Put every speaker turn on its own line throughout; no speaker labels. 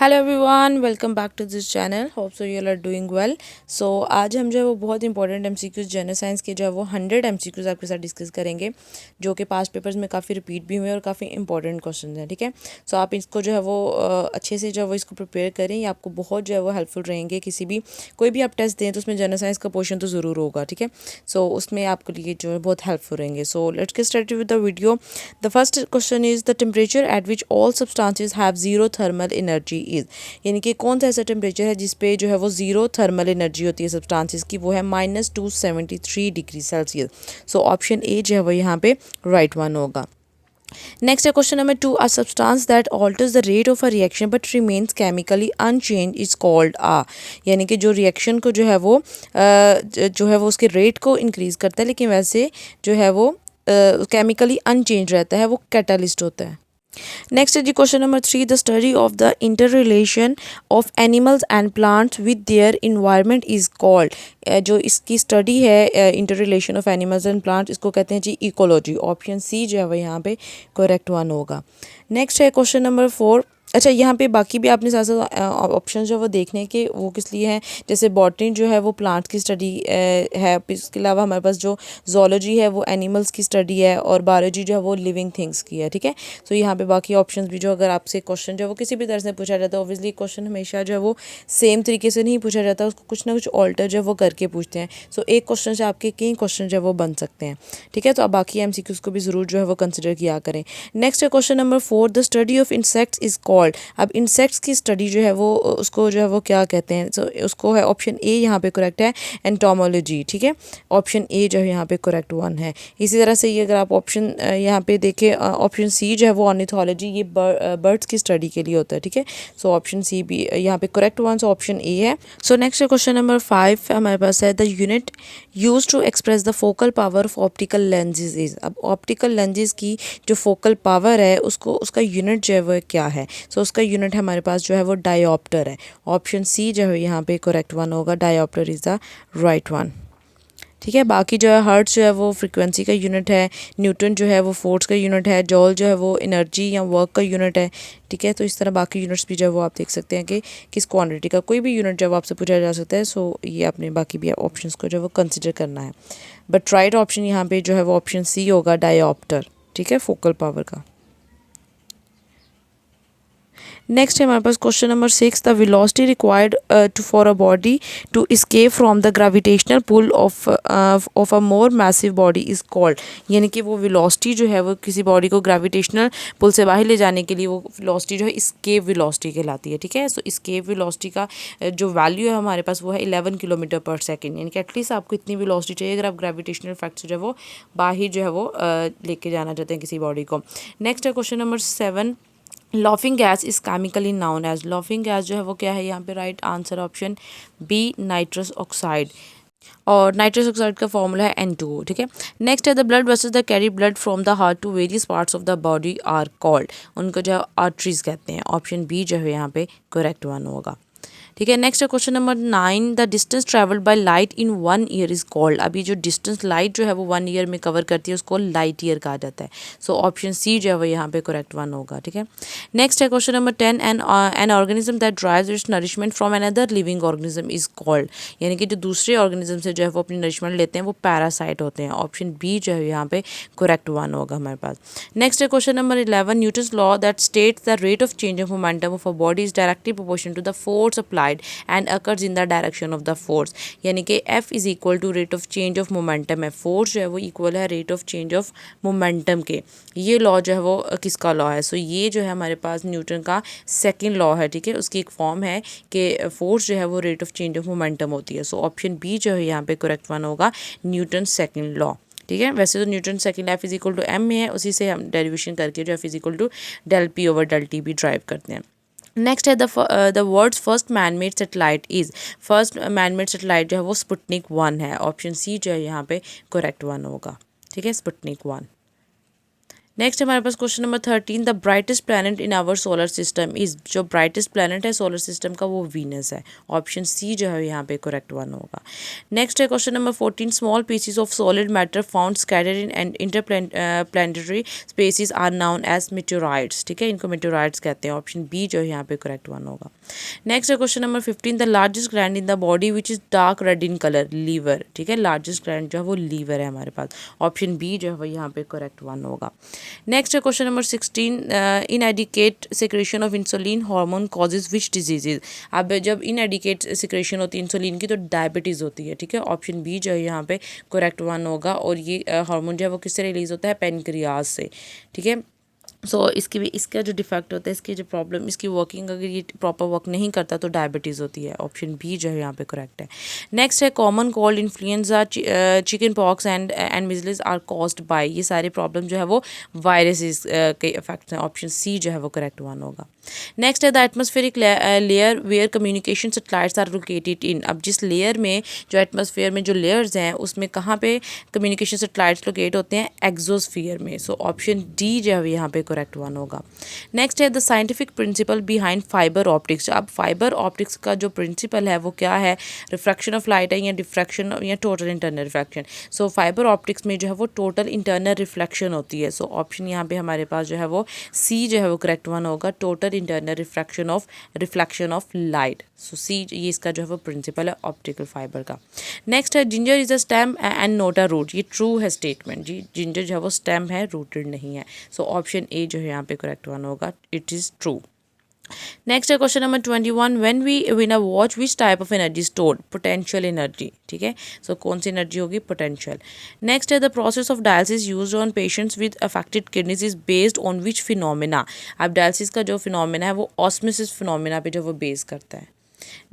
Hello everyone, welcome back to this channel. Hope so you are doing well. So आज हम जो है वो बहुत इंपॉर्टेंट एमसीक्यूज जनरल साइंस के जो है वो 100 एमसीक्यूज आपके साथ डिस्कस करेंगे, जो कि पास्ट पेपर्स में काफ़ी रिपीट भी हुए और काफ़ी इंपॉर्टेंट क्वेश्चन हैं। ठीक है, सो आप इसको जो है वो अच्छे से जो है वो इसको प्रिपेयर करें। ये आपको बहुत जो है वो हेल्पफुल रहेंगे। कोई भी आप टेस्ट दें तो उसमें जनरल साइंस का पोर्शन तो ज़रूर होगा। ठीक है, सो उसमें आपके लिए जो है बहुत हेल्पफुल रहेंगे। So let's get started with the video. The first question is the temperature at which all substances have zero thermal energy is, यानी कि कौन सा ऐसा टेम्परेचर है जिस पे जो है वो जीरो थर्मल एनर्जी होती है सब्सटेंसेस की, वो है -273 degree Celsius. So option A जो है वो यहाँ पे राइट वन होगा। नेक्स्ट है question number 2, a substance that alters the rate of a reaction but remains chemically unchanged is called uh, यानी कि जो रिएक्शन को जो है वो जो है वो उसके रेट को इंक्रीज करता है लेकिन वैसे जो है वो केमिकली अनचेंज रहता है, वो कैटालिस्ट होता है। नेक्स्ट है जी question number 3, the study of the interrelation of animals and plants with their environment is called, जो इसकी स्टडी है interrelation of animals and plants, इसको कहते हैं जी इकोलॉजी। ऑप्शन सी जो है वो यहाँ पे करेक्ट वन होगा। नेक्स्ट है क्वेश्चन नंबर 4। अच्छा, यहाँ पे बाकी भी आपने साथ साथ ऑप्शन जो है वो देखने के वो किस लिए हैं, जैसे बॉटनी जो है वो प्लांट की स्टडी है, इसके अलावा हमारे पास जो जोलॉजी है वो एनिमल्स की स्टडी है, और बायोलॉजी जो है वो लिविंग थिंग्स की है। ठीक है, सो यहाँ पे बाकी ऑप्शंस भी जो अगर आपसे क्वेश्चन जो है वो किसी भी तरह से पूछा जाता है, ऑब्वियसली क्वेश्चन हमेशा जो है वो सेम तरीके से नहीं पूछा जाता, उसको कुछ ना कुछ ऑल्टर जो है वो करके पूछते हैं। सो एक क्वेश्चन से आपके कई क्वेश्चन जो है वो बन सकते हैं। ठीक है, तो आप बाकी एमसीक्यूज को भी ज़रूर जो है वो कंसिडर किया करें। नेक्स्ट है question number 4, the study of insects is called. अब इंसेक्ट्स की स्टडी जो है वो उसको जो है वो क्या कहते हैं, सो उसको है ऑप्शन ए यहाँ पे करेक्ट है, एंटोमोलॉजी। ठीक है, ऑप्शन ए जो है यहाँ पे करेक्ट वन है। इसी तरह से ये अगर आप ऑप्शन यहाँ पे देखें, ऑप्शन सी जो है वो ऑर्निथोलॉजी, ये बर्ड्स की स्टडी के लिए होता है। ठीक है, सो ऑप्शन सी भी यहाँ पे correct one, so option A है। सो नेक्स्ट क्वेश्चन नंबर 5 हमारे पास है, the unit use to express the focal power of optical lenses is. अब ऑप्टिकल लेंसेज की जो फोकल पावर है उसको उसका यूनिट जो है वो क्या है, सो उसका यूनिट हमारे पास जो है वो डायोप्टर है। ऑप्शन सी जो है यहाँ पे करेक्ट वन होगा, dioptre is the right one. ठीक है, बाकी जो है हर्ट्ज जो है वो फ्रीक्वेंसी का यूनिट है, न्यूटन जो है वो फोर्स का यूनिट है, जॉल जो है वो एनर्जी या वर्क का यूनिट है। ठीक है, तो इस तरह बाकी यूनिट्स भी जो है वो आप देख सकते हैं कि किस क्वांटिटी का कोई भी यूनिट जो है वो आपसे पूछा जा सकता है। सो ये आपने बाकी भी ऑप्शंस को जो है वो कंसिडर करना है, बट राइट ऑप्शन यहाँ पे जो है वो ऑप्शन सी होगा, डायोप्टर। ठीक है, फोकल पावर का। नेक्स्ट है हमारे पास question number 6, the velocity required to for a body to escape from the gravitational pull of a more massive body is called, यानी कि वो वेलोसिटी जो है वो किसी बॉडी को ग्रेविटेशनल पुल से बाहर ले जाने के लिए वो वेलोसिटी जो है escape वेलोसिटी कहलाती है। ठीक है, सो escape वेलोसिटी का जो वैल्यू है हमारे पास वो है 11 किलोमीटर पर सेकेंड, यानी कि एटलीस्ट आपको इतनी वेलोसिटी चाहिए अगर आप ग्रेविटेशनल इफेक्ट से जो है वो बाहर जो है वो लेके जाना चाहते हैं किसी बॉडी को। नेक्स्ट है question number 7, laughing gas is chemically known as. Laughing gas जो है वो क्या है, यहाँ पे right answer option B, nitrous oxide, और नाइट्रस ऑक्साइड का फॉर्मूला है N2O। ठीक है, नेक्स्ट है the blood vessels that carry blood from the heart to various parts of the body are called, उनको जो है आर्टरीज कहते हैं। ऑप्शन बी जो है यहाँ पे करेक्ट वन होगा। ठीक है, नेक्स्ट है question number 9, the distance travelled by light in 1 year is called. अभी जो डिस्टेंस लाइट जो है वो 1 ईयर में कवर करती है उसको लाइट ईयर कहा जाता है। सो ऑप्शन सी जो है वो यहाँ पे करेक्ट वन होगा। ठीक है, नेक्स्ट है question number 10, an organism that drives it's nourishment from another living organism is called, यानी कि जो दूसरे ऑर्गेनिज्म से जो है वो अपनी नरिशमेंट लेते हैं वो पैरासाइट होते हैं। ऑप्शन बी जो है यहाँ पे करेक्ट वन होगा हमारे पास। नेक्स्ट है question number 11, Newton's law that states the rate of change of momentum of a body is directly proportional to the force applied and occurs in the direction of the force, यानी कि F is equal to rate of change of momentum है, force जो है वो equal है rate of change of momentum के। ये law जो है वो किसका लॉ है, सो ये जो है हमारे पास न्यूटन का सेकंड लॉ है। ठीक है, उसकी एक फॉर्म है कि फोर्स जो है वो rate of change of momentum होती है। सो ऑप्शन बी जो है यहाँ पे करेक्ट वन होगा, न्यूटन सेकंड लॉ। ठीक है, वैसे तो Newton second F is equal to M में है, उसी से हम डेरिवेशन करके जो F is equal to del P over del T भी ड्राइव करते हैं। नेक्स्ट है the world's first man made satellite is. First man made satellite जो है वो स्पुतनिक 1 है। ऑप्शन सी जो है यहाँ पे करेक्ट वन होगा। ठीक है, स्पुतनिक 1। नेक्स्ट हमारे पास question number 13, the brightest planet in our solar system is, जो ब्राइटेस्ट प्लैनेट है सोलर सिस्टम का वो वीनस है। ऑप्शन सी जो है यहाँ पे करेक्ट वन होगा। नेक्स्ट है question number 14, small pieces of solid matter found scattered in and interplanetary spaces are known as meteorites, ठीक है, इनको मेटेओराइट्स कहते हैं। ऑप्शन बी जो है यहाँ पे करेक्ट वन होगा। नेक्स्ट है question number 15, the largest gland in the body which is dark red in colour, liver, ठीक है, लार्जेस्ट ग्लैंड जो है वो लीवर है हमारे पास। ऑप्शन बी जो है वो यहाँ पे करेक्ट वन होगा। नेक्स्ट है question number 16, inadequate secretion of insulin hormone causes which diseases. अब जब इनएडिकेट सिक्रेशन होती है इंसुलिन की तो डायबिटीज़ होती है, ठीक है। ऑप्शन बी जो है यहाँ पे करेक्ट वन होगा। और ये हार्मोन जो है वो किससे रिलीज होता है, पेनक्रियाज से, ठीक है। सो इसकी भी, इसका जो डिफेक्ट होता है, इसकी जो प्रॉब्लम, इसकी वर्किंग अगर ये प्रॉपर वर्क नहीं करता तो डायबिटीज़ होती है। ऑप्शन बी जो है यहाँ पे करेक्ट है। नेक्स्ट है common cold, influenza, chicken pox and measles are caused by, ये सारे प्रॉब्लम जो है वो वायरसेस के इफेक्ट हैं। ऑप्शन सी जो है वो करेक्ट वन होगा। नेक्स्ट है the atmospheric layer where communication satellites are located in, अब जिस लेयर में, जो एटमॉस्फेयर में जो लेयर्स हैं उसमें कहाँ पे कम्युनिकेशन सैटेलाइट्स लोकेट होते हैं, एक्सोस्फीयर में। सो ऑप्शन डी जो है यहाँ पे करेक्ट वन होगा। नेक्स्ट है the scientific principle behind fibre optics, अब फाइबर ऑप्टिक्स का जो प्रिंसिपल है वो क्या है, रिफ्रैक्शन ऑफ लाइट है या डिफ्रैक्शन या टोटल इंटरनल रिफ्रैक्शन। सो फाइबर ऑप्टिक्स में जो है वो टोटल इंटरनल रिफ्लेक्शन होती है। सो ऑप्शन यहाँ पे हमारे पास जो है वो सी जो है वो करेक्ट वन होगा, total internal reflection of light. So C ये इसका जो है वो प्रिंसिपल है ऑप्टिकल फाइबर का। नेक्स्ट है ginger is a stem and not a root, ये ट्रू है स्टेटमेंट जी, जिंजर जो है वो स्टेम है, रूटेड नहीं है। सो ऑप्शन ए जो है यहाँ पे करेक्ट वन होगा, इट इज़ ट्रू। नेक्स्ट है question number 21, when we win a watch which type of energy stored, potential energy, ठीक है। सो कौन सी एनर्जी होगी, पोटेंशियल। नेक्स्ट है the process of dialysis used on patients with affected kidneys is based on which phenomena, अब dialysis का जो फिनोमिना है वो ऑस्मोसिस फिनोमिना पे जो वो बेस करता है।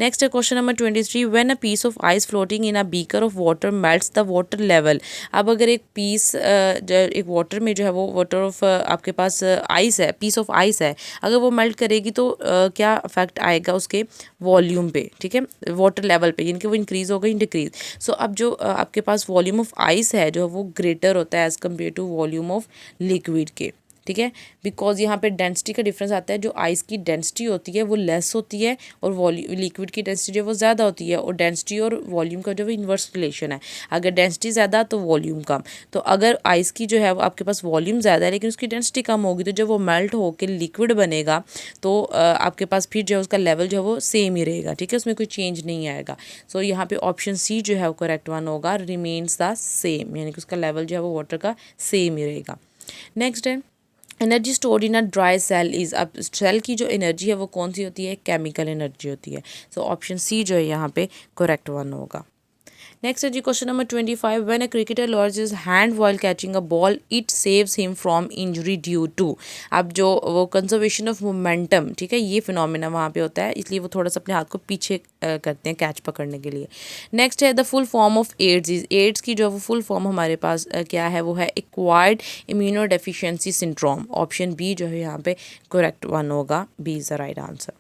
नेक्स्ट है question number 23, when a piece of ice floating in a beaker of water melts the water level, अब अगर एक पीस एक वाटर में जो है वो वाटर ऑफ आपके पास आइस है, पीस ऑफ आइस है, अगर वो मेल्ट करेगी तो क्या इफेक्ट आएगा उसके वॉल्यूम पे, ठीक है, वाटर लेवल पे, यानी कि वो इंक्रीज होगा या डिक्रीज। सो अब जो आपके पास वॉल्यूम ऑफ आइस है जो वो ग्रेटर होता है as compared to volume of liquid के, ठीक है, बिकॉज यहाँ पे डेंसिटी का डिफरेंस आता है, जो आइस की डेंसिटी होती है वो लेस होती है और लिक्विड की डेंसिटी जो वो ज़्यादा होती है, और डेंसिटी और वॉल्यूम का जो वो इन्वर्स रिलेशन है, अगर डेंसिटी ज़्यादा तो वॉल्यूम कम। तो अगर आइस की जो है वो आपके पास वॉल्यूम ज़्यादा है लेकिन उसकी डेंसिटी कम होगी तो जब वो मेल्ट होकर लिक्विड बनेगा तो आपके पास फिर जो है उसका लेवल जो है वो सेम ही रहेगा, ठीक है, उसमें कोई चेंज नहीं आएगा। सो यहाँ पे ऑप्शन सी जो है वो करेक्ट वन होगा, रिमेन्स द सेम, यानी कि उसका लेवल जो है वो वाटर का सेम ही रहेगा। नेक्स्ट है energy stored in a dry cell is, अब सेल की जो एनर्जी है वो कौन सी होती है, केमिकल एनर्जी होती है। सो ऑप्शन सी जो है यहाँ पे करेक्ट वन होगा। नेक्स्ट है जी question number 25, when a cricketer lowers his hand while catching a ball it saves him from injury due to, अब जो वो कंजर्वेशन ऑफ मोमेंटम, ठीक है, ये फिनोमिना वहाँ पे होता है, इसलिए वो थोड़ा सा अपने हाथ को पीछे करते हैं कैच पकड़ने के लिए। नेक्स्ट है the full form of AIDS is, AIDS की जो वो फुल फॉर्म हमारे पास क्या है वो है acquired immuno deficiency syndrome. Option B जो है यहाँ पे करेक्ट वन होगा, B is the right answer,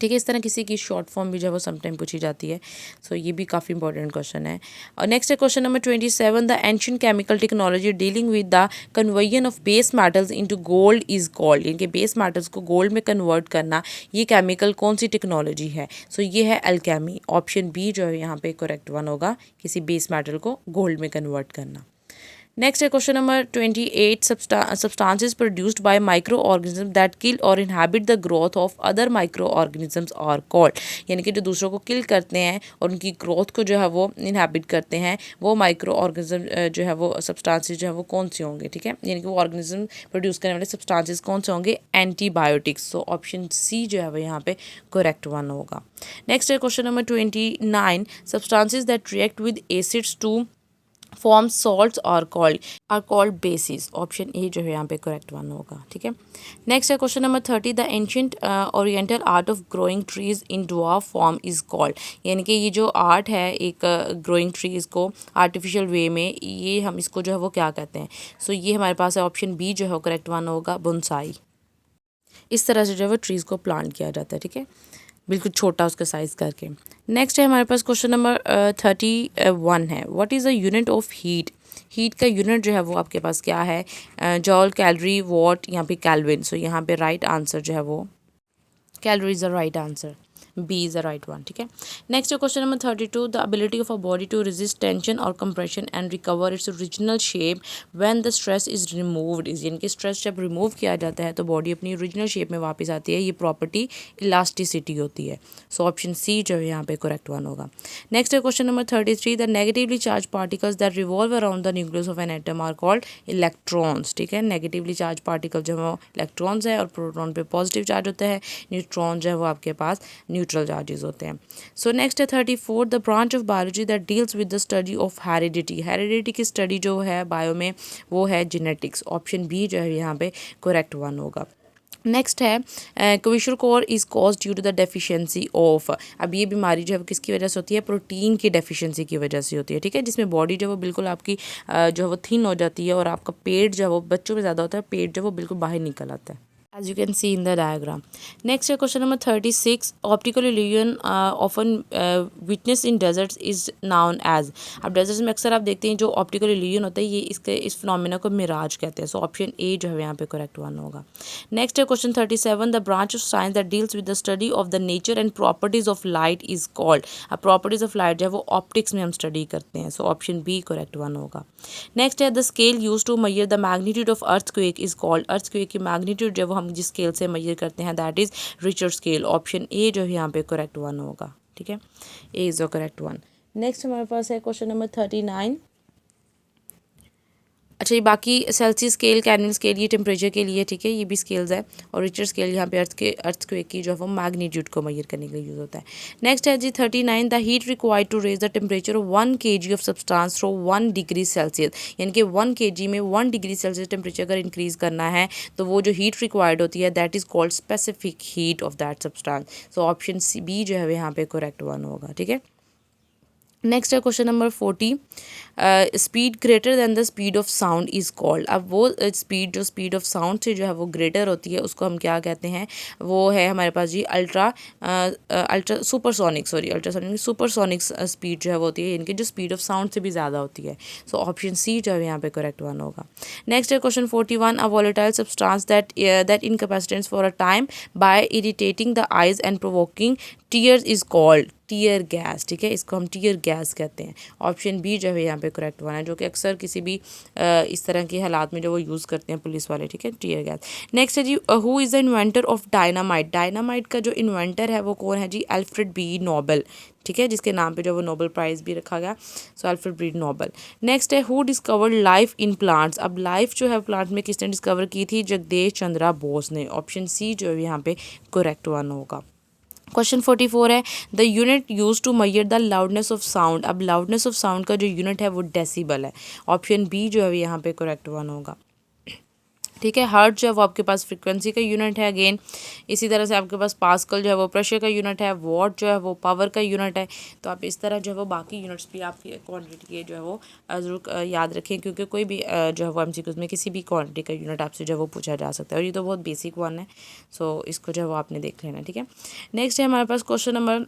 ठीक है। इस तरह किसी की शॉर्ट फॉर्म भी जो है वो समटाइम पूछी जाती है। सो ये भी काफ़ी इंपॉर्टेंट क्वेश्चन है। और नेक्स्ट है question number 27, the ancient chemical technology dealing with the conversion of base metals into gold is called, यानी कि बेस मेटल्स को गोल्ड में कन्वर्ट करना, ये केमिकल कौन सी टेक्नोलॉजी है। सो ये है अल्केमी। ऑप्शन बी जो है यहाँ पे करेक्ट वन होगा, किसी बेस मेटल को गोल्ड में कन्वर्ट करना। नेक्स्ट है question number 28, substances produced by microorganisms that kill or inhibit the growth of other microorganisms are called, यानी कि जो दूसरों को किल करते हैं और उनकी ग्रोथ को जो है वो इनहेबिट करते हैं, वो माइक्रो ऑर्गेनिज्म जो है वो सब्सटेंसेस जो है वो कौन से होंगे, ठीक है, यानी कि वो ऑर्गेनिज्म प्रोड्यूस करने वाले सब्सटेंसेस कौन से होंगे, एंटीबायोटिक्स। सो ऑप्शन सी जो है वो यहाँ पे करेक्ट वन होगा। नेक्स्ट है question number 29, substances that react with acids to form salts are called bases. Option A जो है यहाँ पे करेक्ट वन होगा, ठीक है। नेक्स्ट है question number 30, the ancient oriental art of growing trees in dwarf form is called, यानी कि ये जो आर्ट है एक ग्रोइंग ट्रीज को आर्टिफिशियल वे में, ये हम इसको जो है वो क्या कहते हैं। सो ये हमारे पास है ऑप्शन बी जो है करेक्ट वन होगा, बोनसाई। इस तरह से जो है वो ट्रीज़ को प्लांट किया जाता है, ठीक है, बिल्कुल छोटा उसका साइज़ करके। नेक्स्ट है हमारे पास क्वेश्चन नंबर 31 है, what is the unit of heat. Heat का यूनिट जो है वो आपके पास क्या है, जॉल, कैलोरी, वॉट, यहाँ पे केल्विन। सो यहाँ पे राइट आंसर जो है वो calorie is the right answer, B is the right one. ठीक है, next question number 32, the ability of a body to resist tension or compression and recover its original shape when the stress is removed is, यानी कि stress जब remove किया जाता है तो body अपनी ओरिजिनल शेप में वापस आती है। ये प्रॉपर्टी इलास्टिसिटी होती है। सो ऑप्शन सी जो है यहाँ पे करेक्ट वन होगा। Next question number 33, the negatively charge particles that revolve around the nucleus of an atom are called electrons. ठीक है, नेगेटिवली चार्ज पार्टिकल जो है वो इलेक्ट्रॉन्स है और प्रोटॉन पे पॉजिटिव चार्ज होता है, न्यूट्रॉन जो है वो आपके पास न्यूट्रल चार्जेस होते हैं। सो नेक्स्ट है 34, the branch of biology that deals with the study of heredity. Heredity की स्टडी जो है बायो में वो है जेनेटिक्स। ऑप्शन बी जो है यहाँ पे करेक्ट वन होगा। नेक्स्ट है kwashiorkor is cause due to the deficiency of. अब ये बीमारी जो है किसकी वजह से होती है, प्रोटीन की डेफिशिएंसी की वजह से होती है। ठीक है, जिसमें बॉडी जो है वो बिल्कुल आपकी जो है वो थिन हो जाती है और आपका पेट जो है वो बच्चों में ज़्यादा होता है, पेट जो है वो बिल्कुल बाहर निकल आता है, as you can see in the diagram. Next है question number 36, optical illusion often witnessed in deserts is known as। अब deserts में अक्सर आप देखते हैं जो optical illusion होता है ये इस फिनोमिना को मिराज कहते हैं। सो ऑप्शन ए जो है यहाँ पे करेक्ट वन होगा। नेक्स्ट है question 37, the branch of science that deals with the study of the nature and properties of light is called. अब प्रॉपर्टीज ऑफ लाइट जो है वो ऑप्टिक्स में हम स्टडी करते हैं। So option B correct one होगा। नेक्स्ट है the scale use to measure the magnitude of earthquake is called. Earthquake की मैग्नीट्यूड जो हम जिस स्केल से मेजर करते हैं that is Richard scale. Option A जो है यहाँ पे करेक्ट वन होगा। ठीक है, A is the correct one. Next हमारे पास है क्वेश्चन नंबर 39। अच्छा, ये बाकी सेल्सियस स्केल, कैनल स्केल ये टेम्परेचर के लिए, ठीक है, ये भी स्केल्स है। और रिचर्ड स्केल यहाँ पे अर्थक्वेक की जो है वो मैग्नीट्यूड को मेजर करने के लिए यूज़ होता है। नेक्स्ट है जी 39, the heat required to raise the temperature of 1 kg of substance through 1 degree Celsius, यानी कि 1 kg में 1 डिग्री सेल्सियस टेम्परेचर अगर इंक्रीज़ करना है तो वो जो हीट रिक्वायर्ड होती है that is called specific heat of that substance. So option C B जो है यहाँ पे करेक्ट वन होगा। ठीक है, नेक्स्ट है question number 40, speed greater than the speed of sound is called. अब वो स्पीड जो स्पीड ऑफ साउंड से जो है वो ग्रेटर होती है उसको हम क्या कहते हैं, वो है हमारे पास जी अल्ट्रा सुपरसोनिक सुपरसोनिक स्पीड जो है वो होती है, इनकी जो स्पीड ऑफ साउंड से भी ज़्यादा होती है। सो ऑप्शन सी जो है यहाँ पे करेक्ट वन होगा। नेक्स्ट है question 41, a volatile substance that incapacitates for a time by irritating the eyes and provoking tears is called tear gas. ठीक है, इसको हम टीयर गैस कहते हैं। ऑप्शन बी जो है यहाँ पे करेक्ट वन है, जो कि अक्सर किसी भी इस तरह के हालात में जो वो यूज़ करते हैं पुलिस वाले। ठीक है, टीयर गैस। नेक्स्ट है जी who is the inventor of dynamite. Dynamite का जो इन्वेंटर है वो कौन है जी, अल्फ्रेड बी नोबेल। ठीक है, जिसके नाम पे जो वो नोबेल प्राइज़ भी रखा गया। सो अल्फ्रेड बी नोबेल। नेक्स्ट है who discovered life in plants. अब लाइफ जो है प्लांट में किसने डिस्कवर की थी, जगदेश चंद्रा बोस ने। ऑप्शन सी जो है यहाँ पे करेक्ट वन होगा। क्वेश्चन 44 है the unit use to measure the loudness of sound. अब लाउडनेस ऑफ साउंड का जो यूनिट है वो डेसिबल है। ऑप्शन बी जो है यहाँ पे करेक्ट वन होगा। ठीक है, हर्ट्ज जो है वो आपके पास फ्रीक्वेंसी का यूनिट है अगेन। इसी तरह से आपके पास पास्कल जो है वो प्रेशर का यूनिट है, वॉट जो है वो पावर का यूनिट है। तो आप इस तरह जो है वो बाकी यूनिट्स भी आपकी क्वांटिटी के जो है वो ज़रूर याद रखें, क्योंकि कोई भी जो है वो एमसीक्यूज़ में किसी भी क्वांटिटी का यूनिट आपसे जो है वो पूछा जा सकता है और ये तो बहुत बेसिक वन है। सो इसको जो है वो आपने देख लेना। ठीक है, नेक्स्ट है हमारे पास क्वेश्चन नंबर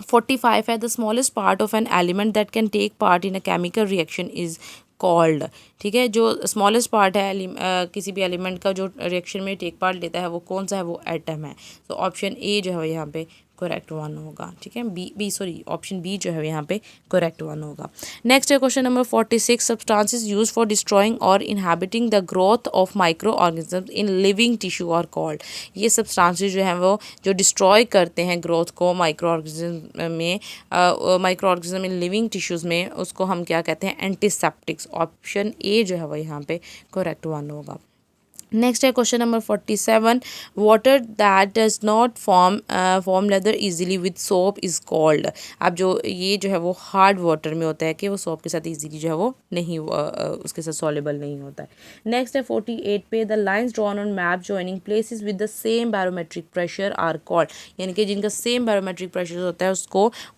45 है the smallest part of an element that can take part in a chemical reaction is called. ठीक है, जो स्मॉलेस्ट पार्ट है किसी भी एलिमेंट का जो रिएक्शन में टेक पार्ट लेता है वो कौन सा है, वो एटम है। तो ऑप्शन ए जो है यहाँ पे करेक्ट वन होगा। ठीक है, ऑप्शन बी जो है यहाँ पे करेक्ट वन होगा। नेक्स्ट है question number 46, substances use for destroying or inhibiting the growth of microorganism in living tissue are called. ये सब्सटेंसेस जो हैं वो जो डिस्ट्रॉय करते हैं ग्रोथ को microorganism in living tissues में, उसको हम क्या कहते हैं, एंटीसेप्टिक्स। ऑप्शन ए जो है वो यहाँ पे करेक्ट वन होगा। नेक्स्ट है question number 47, water that does not form lather easily with soap is called. अब जो ये जो है वो हार्ड वाटर में होता है कि वो सोप के साथ इजीली जो है वो नहीं उसके साथ सॉलेबल नहीं होता है। नेक्स्ट है 48 पे the lines drawn on map joining places with the same barometric pressure are called, यानी कि जिनका सेम बैरोमेट्रिक प्रेशर होता है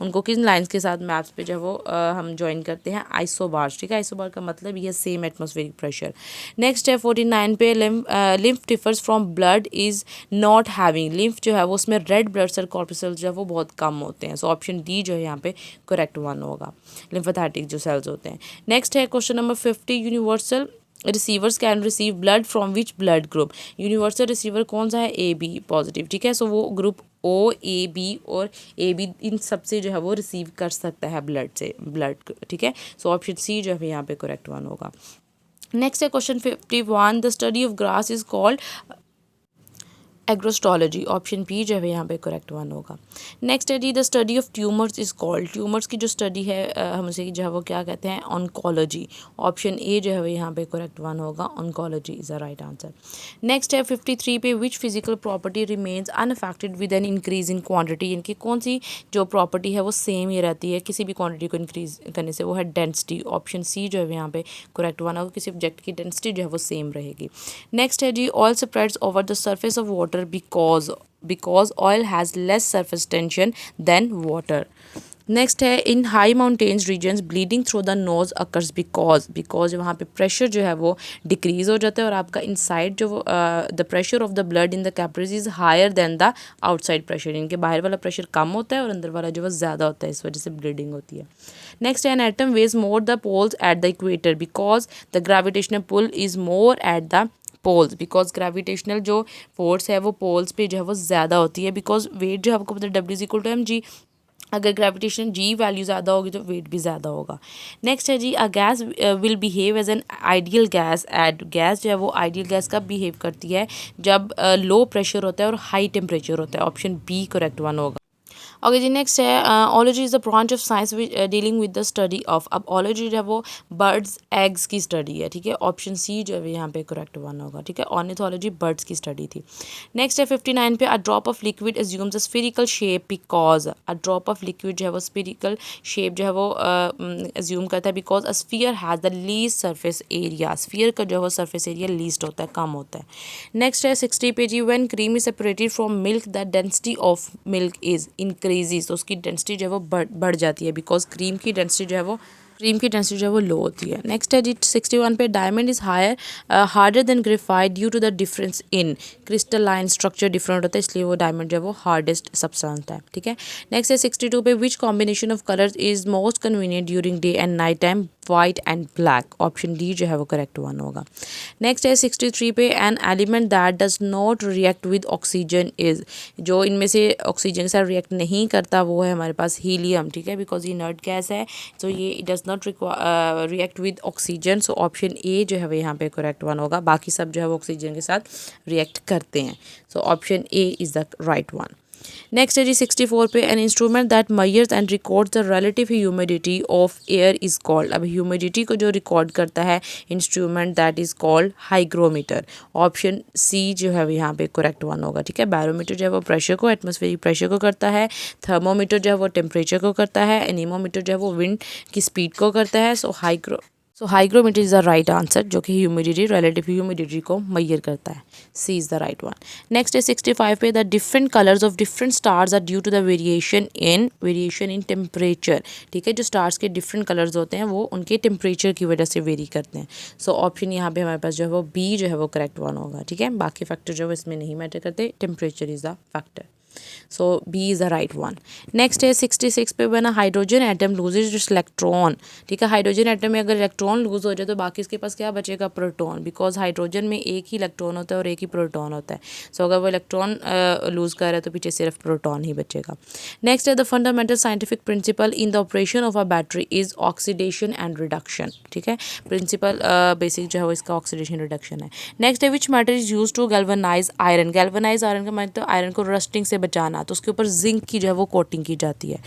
उनको किन लाइंस के साथ मैप्स पे जो है वो हम ज्वाइन करते हैं, आइसोबार्स। ठीक है, आइसोबार का मतलब ये सेम एटमॉस्फेरिक प्रेशर। नेक्स्ट है 49 पे lymph differs from blood is not having, lymph जो है वो उसमें रेड ब्लड सेल कॉर्पसेल्स जो है वो बहुत कम होते हैं। सो ऑप्शन डी जो है यहाँ पे करेक्ट वन होगा, लिम्फेथेटिक जो सेल्स होते हैं। नेक्स्ट है question number 50, universal receivers can receive blood from which blood group, universal receiver कौन सा है, ए बी पॉजिटिव, ठीक है। सो वो ग्रुप ओ, ए बी और ए बी इन सब से जो है वो रिसीव कर सकता है ब्लड से, ब्लड, ठीक है। सो ऑप्शन सी जो है यहाँ पे करेक्ट वन होगा। नेक्स्ट है question 51, the study of grass is called agrostology, option B जो है यहाँ पे करेक्ट वन होगा। नेक्स्ट है जी, the study of tumours is called, tumours की जो स्टडी है हम उसे जो है वो क्या कहते हैं, ऑन्कोलॉजी, ऑप्शन ए जो है वो यहाँ पे करेक्ट वन होगा, oncology is the right answer. Next है 53 पे, which physical property remains unaffected with an increase in quantity, यानी कि कौन सी जो प्रॉपर्टी है वो सेम ही रहती है किसी भी क्वांटिटी को इंक्रीज करने से, वो है डेंसिटी, ऑप्शन सी जो है यहाँ पे करेक्ट वन होगा, किसी ऑब्जेक्ट की डेंसिटी जो है वो सेम रहेगी। नेक्स्ट है जी, oil spreads over the surface of water because oil has less surface tension than water. Next है, in high mountains regions bleeding through the nose occurs because वहाँ पे प्रेशर जो है वो डिक्रीज हो जाता है और आपका इनसाइड जो the pressure of the blood in the capillaries is higher than the outside pressure, इनके बाहर वाला प्रेशर कम होता है और अंदर वाला जो वो ज़्यादा होता है, इस वजह से ब्लीडिंग होती है। नेक्स्ट है, an atom weighs more the poles at the equator because the gravitational pull is more at the poles, because gravitational जो फोर्स है वो पोल्स पे जो है वो ज़्यादा होती है, बिकॉज वेट जो है आपको पता है W=mg, अगर ग्रेविटेशन जी वैल्यू ज़्यादा होगी तो वेट भी ज़्यादा होगा। नेक्स्ट है जी, a gas will behave as an ideal gas at, gas जो है वो आइडियल गैस कब बिहेव करती है, जब लो प्रेशर होता है और हाई टेम्परेचर होता है, ऑप्शन बी करेक्ट वन होगा। ओके जी, नेक्स्ट है, ology is the branch of science dealing with the study of, अब ओलॉजी जो है वो बर्ड्स एग्स की स्टडी है, ठीक है, ऑप्शन सी जो है यहाँ पे करेक्ट वन होगा, ठीक है, ऑर्निथोलॉजी बर्ड्स की स्टडी थी। नेक्स्ट है 59 पे, a drop of liquid assumes a spherical shape because, a drop of liquid जो है वो स्फेरिकल शेप जो है वो एज्यूम करता है because a sphere has the least surface area, sphere का जो है वो सरफेस एरिया लीस्ट होता है, कम होता है। नेक्स्ट है 60 पे जी, when cream is separated from milk the density of milk is increases, तो उसकी डेंसिटी जो है वो बढ़ जाती है, बिकॉज क्रीम की डेंसिटी जो है वो लो होती है। नेक्स्ट है जी 61 पे, diamond is harder than graphite due to the difference in crystalline structure, different होता है इसलिए वो डायमंड जो है वो हार्डेस्ट सब्सटेंस है, ठीक है। नेक्स्ट है 62 पे, which combination of colours is most convenient during day and night time, white and black, option D जो है वो करेक्ट वन होगा। नेक्स्ट है 63 पे, N element that does not react with oxygen is, जो इनमें से ऑक्सीजन के साथ रिएक्ट नहीं करता वो है हमारे पास हीलियम, ठीक है, बिकॉज ये इनर्ट गैस है, तो ये does not react with oxygen, so option A जो है वो यहाँ पे करेक्ट वन होगा, बाकी सब जो है वो ऑक्सीजन के साथ रिएक्ट करते हैं, so option A is the right one. Next है जी 64 पे, an instrument that measures and records the relative humidity of air is called, अब ह्यूमिडिटी को जो रिकॉर्ड करता है instrument that is called hygrometer, option C जो है यहाँ पे करेक्ट वन होगा, ठीक है। बैरोमीटर जो है वो प्रेशर को, एटमॉस्फेरिक प्रेशर को करता है, थर्मोमीटर जो है वो टेम्परेचर को करता है, एनीमोमीटर जो है वो विंड की स्पीड को करता है, so hygrometer is the right answer, जो कि ह्यूमिडिटी, रिलेटिव ह्यूमिडिटी को मेजर करता है, C is the right one. Next है 65 पे, the different colours of different stars are due to the variation in temperature, ठीक है, जो स्टार्स के डिफरेंट कलर्स होते हैं वो उनके टेम्परेचर की वजह से वेरी करते हैं, सो ऑप्शन यहाँ पे हमारे पास जो है वो बी जो है वो करेक्ट वन होगा, ठीक है, बाकी फैक्टर जो है इसमें नहीं मैटर करते, temperature is the factor, so B is the right one. Next है 66 पे, when a hydrogen atom loses its electron, ठीक है, हाइड्रोजन एटम में अगर इलेक्ट्रॉन लूज हो जाए तो बाकी इसके पास क्या बचेगा, प्रोटॉन, बिकॉज हाइड्रोजन में एक ही इलेक्ट्रॉन होता है और एक ही प्रोटॉन होता है, सो अगर वो इलेक्ट्रॉन लूज कर रहा है तो पीछे सिर्फ प्रोटॉन ही बचेगा। नेक्स्ट है, the fundamental scientific principle in the operation of a battery is oxidation and reduction, ठीक है, प्रिंसिपल बेसिक जो है वो इसका ऑक्सीडेशन रिडक्शन है। नेक्स्ट है, which matter is use to galvanize iron, galvanize iron का मतलब आयरन को रस्टिंग से बचाना, तो उसके ऊपर जिंक की जो है वो कोटिंग की जाती है,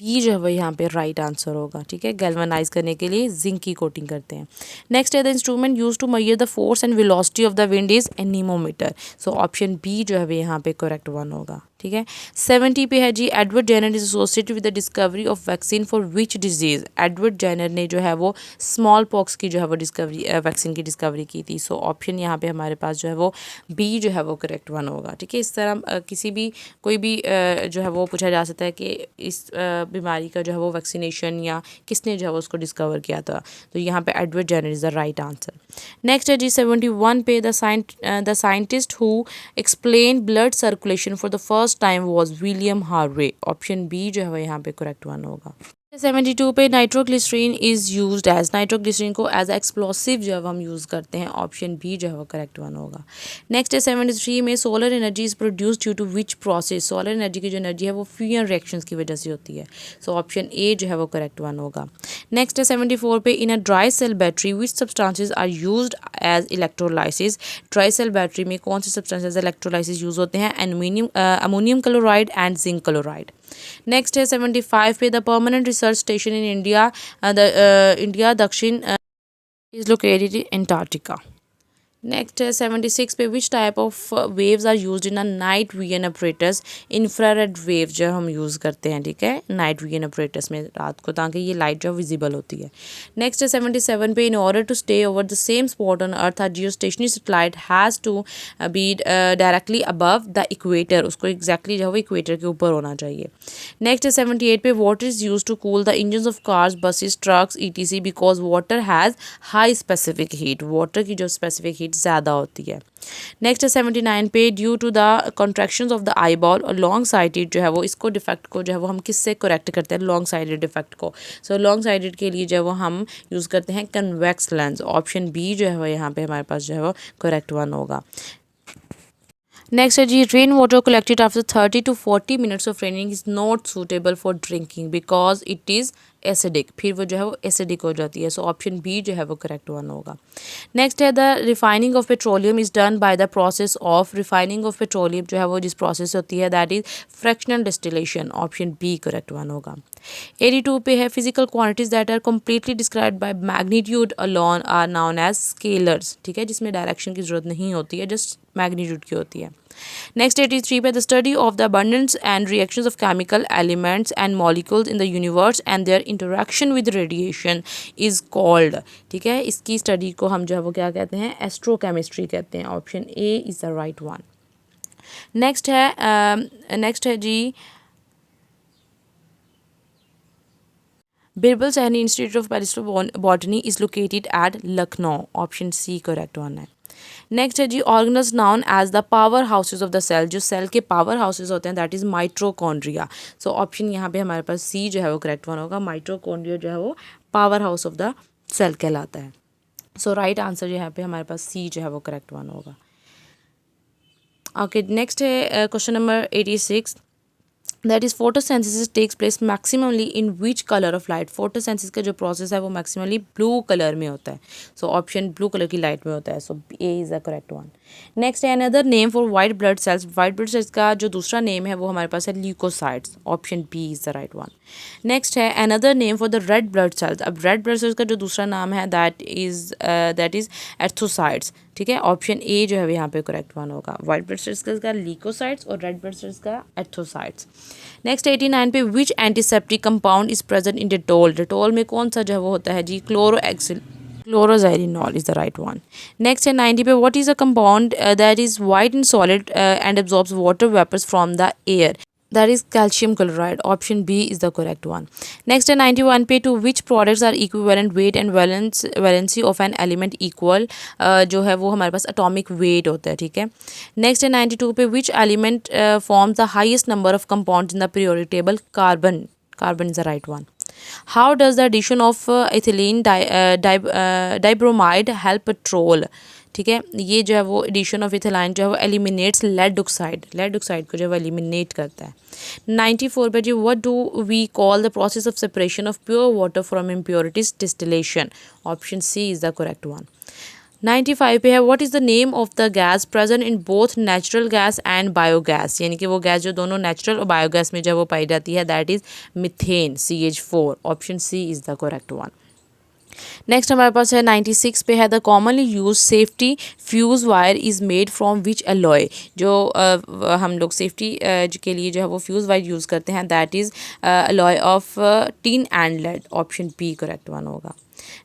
बी जो है वो यहाँ पे राइट आंसर होगा, ठीक है, गैल्वेनाइज करने के लिए जिंक की कोटिंग करते हैं। नेक्स्ट है, the instrument use to measure the force and velocity of the wind is anemometer, so option B जो है वो यहाँ पे करेक्ट वन होगा, ठीक है। 70 पे है जी, Edward Jenner is associated with the discovery of vaccine for which disease. Edward Jenner ने जो है वो स्मॉल पॉक्स की जो है वो डिस्कवरी वैक्सीन की डिस्कवरी की थी। सो ऑप्शन यहाँ पे हमारे पास जो है वो बी जो है वो करेक्ट वन होगा। ठीक है, इस तरह किसी भी कोई भी जो है वो पूछा जा सकता है कि इस बीमारी का जो है वो वैक्सीनेशन या किसने जो है वो उसको डिस्कवर किया था, तो यहाँ पे Edward Jenner is the right answer. Next है जी 71 पे, the scientist who explain blood circulation for the first time was William Harvey. Option B जो है वो यहाँ पे करेक्ट वन होगा। 72 पे, nitroglycerine is used as, nitroglycerine को एज एक्सप्लोसिव जो है हम यूज़ करते हैं। ऑप्शन बी जो है वो करेक्ट वन होगा। नेक्स्ट है 73 में, solar energy is produced due to which process. Solar energy की जो एनर्जी है वो फ्यूजन रिएक्शंस की वजह से होती है। सो ऑप्शन ए जो है वो करेक्ट वन होगा। नेक्स्ट है 74 पे, in a dry cell battery which substances are used as electrolysis. Dry cell battery में कौन से सब्सटेंसेस इलेक्ट्रोलाइसिस यूज़ होते हैं? Ammonium chloride and zinc chloride. Next है 75 पे, the permanent research station in India India Dakshin is located in Antarctica. Next है 76 पे, which type of waves are used in a night vision operators. Infrared wave जो हम use करते हैं, ठीक है, नाइट विजन ऑपरेटर्स में रात को, ताकि ये लाइट जो विजिबल होती है। नेक्स्ट है 77 पे, in order to stay over the same spot on earth, geostationary satellite has to be directly above the equator. उसको एग्जैक्टली जो है वो इक्वेटर के ऊपर होना चाहिए। नेक्स्ट है 78 पे, water is use to cool the engine of cars, buses, trucks, ETC because water has high specific heat. Water की जो स्पेसिफिक हीट ज़्यादा होती है। नेक्स्ट है 79 पे, due to the contractions of the eye ball और लॉन्ग साइडेड जो है वो, इसको डिफेक्ट को जो है वो हम किससे करेक्ट करते हैं? लॉन्ग साइडेड डिफेक्ट को। सो लॉन्ग साइडेड के लिए जो है वो हम यूज़ करते हैं कन्वेक्स लेंस। ऑप्शन बी जो है वो यहाँ पे हमारे पास जो है वो करेक्ट वन होगा। नेक्स्ट है जी, rain water collected after 30 to 40 minutes of raining is not suitable for drinking because it is acidic. फिर वो जो है वो एसिडिक हो जाती है। सो ऑप्शन बी जो है वो करेक्ट वन होगा। नेक्स्ट है, the refining of petroleum is done by the process of, refining of petroleum जो है वो जिस प्रोसेस होती है that is fractional distillation. Option B correct one होगा। 82 पे है, physical quantities that are completely described by magnitude alone are known as scalars. ठीक है, जिसमें डायरेक्शन की जरूरत नहीं होती है, जस्ट मैग्नीट्यूड की होती है। नेक्स्ट 83 पे, the study of the abundance and reactions of chemical elements and molecules in the universe and there interaction with radiation is called. ठीक है, इसकी स्टडी को हम जो है वो क्या कहते हैं? एस्ट्रोकेमिस्ट्री कहते हैं। Option A is the right one. Next है जी, बिरबल सैनी इंस्टीट्यूट ऑफ पेरिस्टो botany is located at Lucknow. Option C correct one है। नेक्स्ट है जी, organelles known as the powerhouses of the cell. जो सेल के पावर हाउसेज होते हैं that is mitochondria. So option यहाँ पे हमारे पास सी जो है वो करेक्ट वन होगा। माइट्रोकॉन्ड्रिया जो है वो power house of the cell कहलाता है। सो राइट आंसर यहाँ पे हमारे पास सी जो है वो करेक्ट वन होगा। ओके, नेक्स्ट है question number 86, that is photosynthesis takes place maximally in which colour of light. Photosynthesis का जो प्रोसेस है वो मैक्सिमली ब्लू कलर में होता है। सो ऑप्शन ब्लू कलर की लाइट में होता है। So A is the correct one. Next है, another name for white blood cells. White blood cells का जो दूसरा नेम है वो हमारे पास है leukocytes. Option B is the right one. Next है, another name for the red blood cells. अब रेड ब्लड सेल्स का जो दूसरा नाम है दैट इज़ एर्थोसाइट्स। ठीक है, ऑप्शन ए जो है यहाँ पे करेक्ट वन होगा। वाइट ब्लड सेल्स का ल्यूकोसाइट्स और रेड ब्लड सेल्स का एर्थोसाइट्स। नेक्स्ट 89 पे, which antiseptic compound is present in Dettol. Dettol में कौन सा जो है वो होता है जी? Chloroxylenol is the right one. Next है 90 पे, what is a compound that is white in solid and absorbs water vapours from the air. That is calcium chloride. Option B is the correct one. Next है 91 पे, to which products are equivalent weight and valency of an element equal। जो है वो हमारे पास atomic weight होता है। ठीक है, नेक्स्ट है 92 पे, which element forms the highest number of compounds in the periodic table? Carbon. Carbon is the right one. How does the addition of ethylene dibromide help petrol? ठीक है, ये जो है वो एडिशन ऑफ इथेलाइन जो है वो eliminates lead oxide. Lead oxide को जो है वो एलिमिनेट करता है। 94 पे जी, what do we call the process of separation of pure water from impurities? Distillation. Option C is the correct one. 95 पे है, what is the name of the gas present in both natural gas and biogas. यानी कि वो gas जो दोनों natural और biogas में जो वो पाई जाती है that is methane, CH4। Option C is the correct one. Next हमारे पास है 96 पे है the commonly use safety fuse wire is made from which alloy. जो हम लोग सेफ्टी के लिए जो है वो फ्यूज़ वायर यूज़ करते हैं that is alloy of tin and lead. Option B correct one होगा।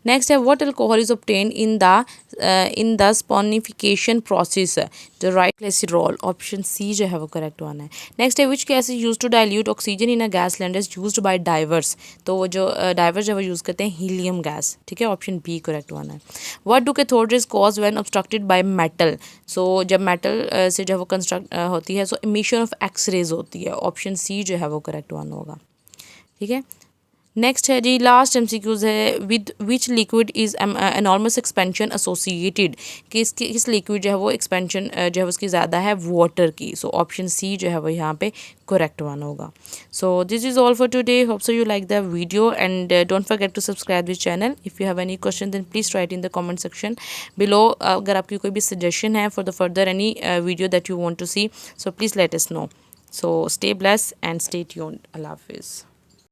नेक्स्ट है what alcohol is obtain in the saponification process. The right glycerol. Option C जो है वो करेक्ट वन है। नेक्स्ट है which gas is use to dilute oxygen in a gas cylinder is used by divers. तो वो जो diverse जो वो यूज़ करते हैं हीलियम गैस। ठीक है, ऑप्शन बी करेक्ट वन है। What do cathodes cause when obstructed by metal. So जब मेटल से जब वो कंस्ट्रक्ट होती है सो इमिशन ऑफ एक्सरेज होती है। ऑप्शन सी जो है वो करेक्ट वन होगा। ठीक है, नेक्स्ट है जी लास्ट एमसीक्यूज है with which liquid is enormous expansion associated. किस लिक्विड जो है वो एक्सपेंशन जो है उसकी ज़्यादा है वाटर की। सो ऑप्शन सी जो है वो यहाँ पे करेक्ट वन होगा। So this is all for today. Hope so you like the video and don't forget to subscribe this channel. If you have any question then please write in the comment section below. अगर आपकी कोई भी suggestion है for the further any video that you want to see so please let us know. So stay blessed and stay tuned. अल्लाह हाफिज़।